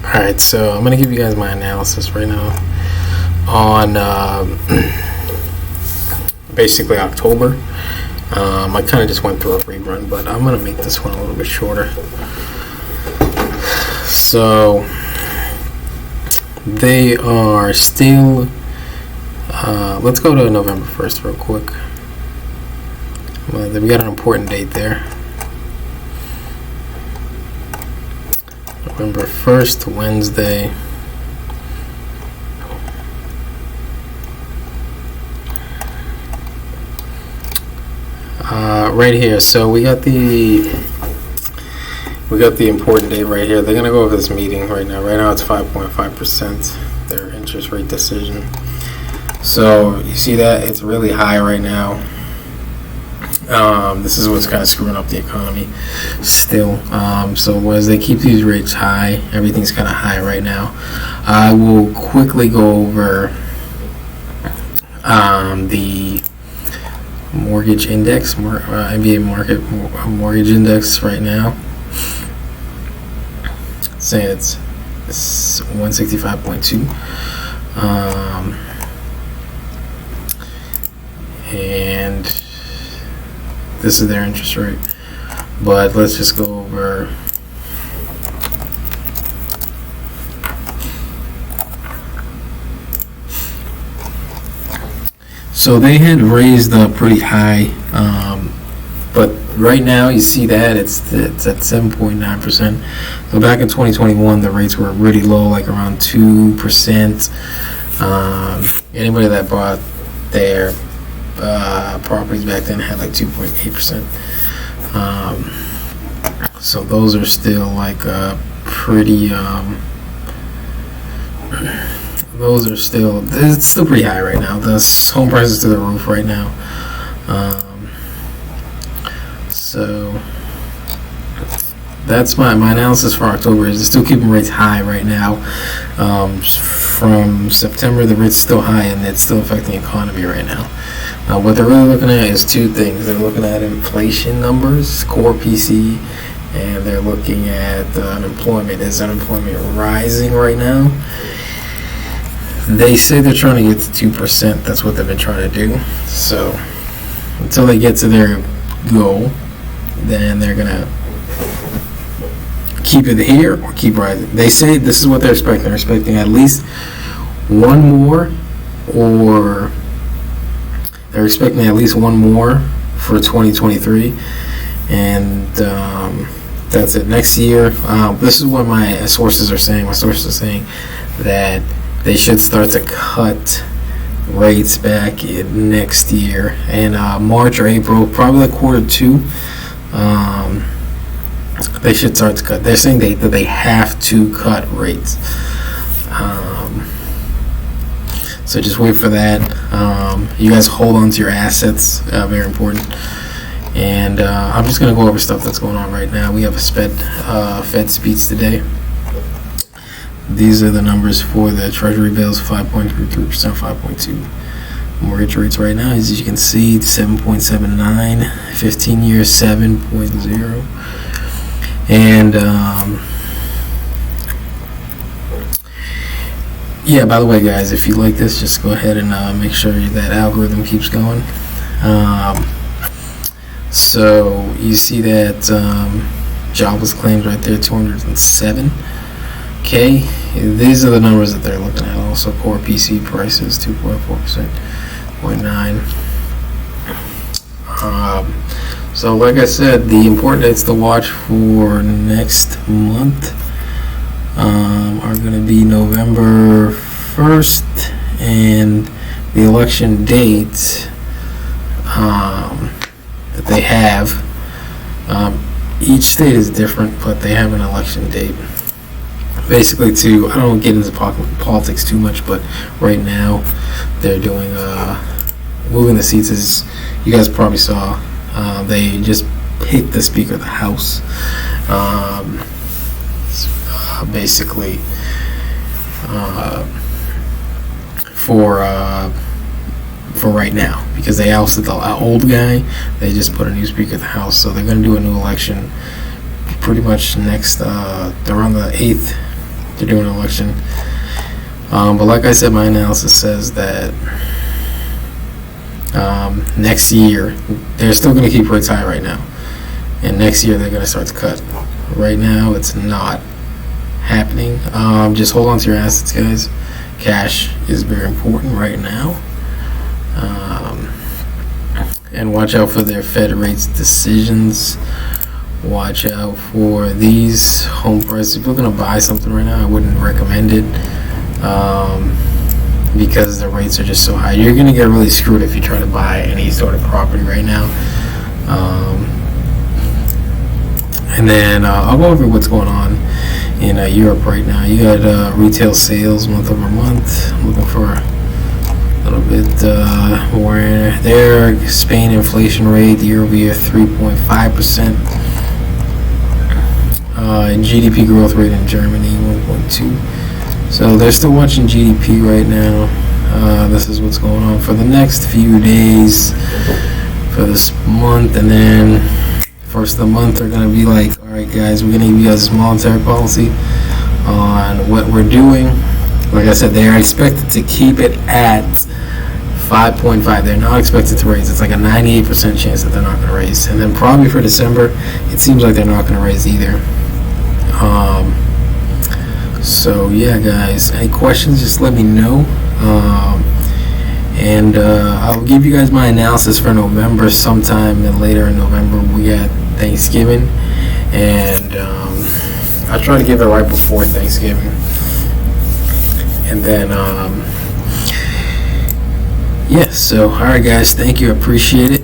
Alright, so I'm going to give you guys my analysis right now on basically October. I kind of just went through a rerun, but I'm going to make this one a little bit shorter. So they are still, let's go to November 1st real quick. We got an important date there. November 1st, Wednesday. Right here. So we got the important date right here. They're gonna go over this meeting right now. Right now it's 5.5%. Their interest rate decision. So you see that it's really high right now. This is what's kind of screwing up the economy still. So as they keep these rates high, everything's kind of high right now. I will quickly go over the mortgage index, MBA market mortgage index right now. Saying it's 165.2. And this is their interest rate. But let's just go over so they had raised up pretty high, but right now you see that it's at 7.9%. So back in 2021 the rates were really low, like around 2%. Anybody that bought their properties back then had like 2.8%. So those are still like pretty it's still pretty high right now. The home prices to the roof right now. So that's my analysis for October. Is still keeping rates high right now. From September, the rates still high, and it's still affecting the economy right now. What they're really looking at is two things. They're looking at inflation numbers, core PC, and they're looking at unemployment. Is unemployment rising right now? They say they're trying to get to 2%. That's what they've been trying to do. So until they get to their goal, then they're gonna keep it here or keep rising. They say this is what they're expecting. They're expecting at least one more, or they're expecting at least one more for 2023, and that's it. Next year, this is what my sources are saying. My sources are saying that they should start to cut rates back in next year in March or April, probably like Q2. They should start to cut. They're saying that they have to cut rates. So just wait for that. You guys hold on to your assets, very important. And I'm just going to go over stuff that's going on right now. We have a Fed speech today. These are the numbers for the Treasury bills: 5.33%, 5.2. Mortgage rates right now, as you can see, 7.79, 15 years 7.0. And yeah, by the way, guys, if you like this, just go ahead and make sure that algorithm keeps going. So you see that jobless claims right there, 207K. These are the numbers that they're looking at. Also, core PC prices, 2.4%, 0.9. So like I said, the important dates to watch for next month are going to be November 1st and the election date that they have. Each state is different, but they have an election date. Basically, I don't get into politics too much, but right now they're doing moving the seats. As you guys probably saw, they just picked the Speaker of the House. Basically, for right now, because they ousted the old guy. They just put a new Speaker of the House, so they're going to do a new election pretty much next around the 8th They're doing an election. But like I said, my analysis says that next year, they're still going to keep rates high right now. And next year, they're going to start to cut. Right now, it's not happening. Just hold on to your assets, guys. Cash is very important right now. And watch out for their Fed rates decisions. Watch out for these home prices. If you're going to buy something right now, I wouldn't recommend it because the rates are just so high. You're going to get really screwed if you try to buy any sort of property right now. And then I'll go over what's going on in Europe right now. You got retail sales month over month. I'm looking for a little bit more there. Spain inflation rate year over year 3.5%. GDP growth rate in Germany 1.2. So they're still watching GDP right now. This is what's going on for the next few days for this month, and then first of the month they're going to be like, all right guys, we're going to give you guys this monetary policy on what we're doing. Like I said, they are expected to keep it at 5.5. They're not expected to raise. It's like a 98% chance that they're not going to raise. And then probably for December, it seems like they're not going to raise either. So yeah, guys, any questions, just let me know. And I'll give you guys my analysis for November sometime later in November. We got Thanksgiving, and I'll try to give it right before Thanksgiving. And then, yeah, so, all right, guys, thank you. I appreciate it.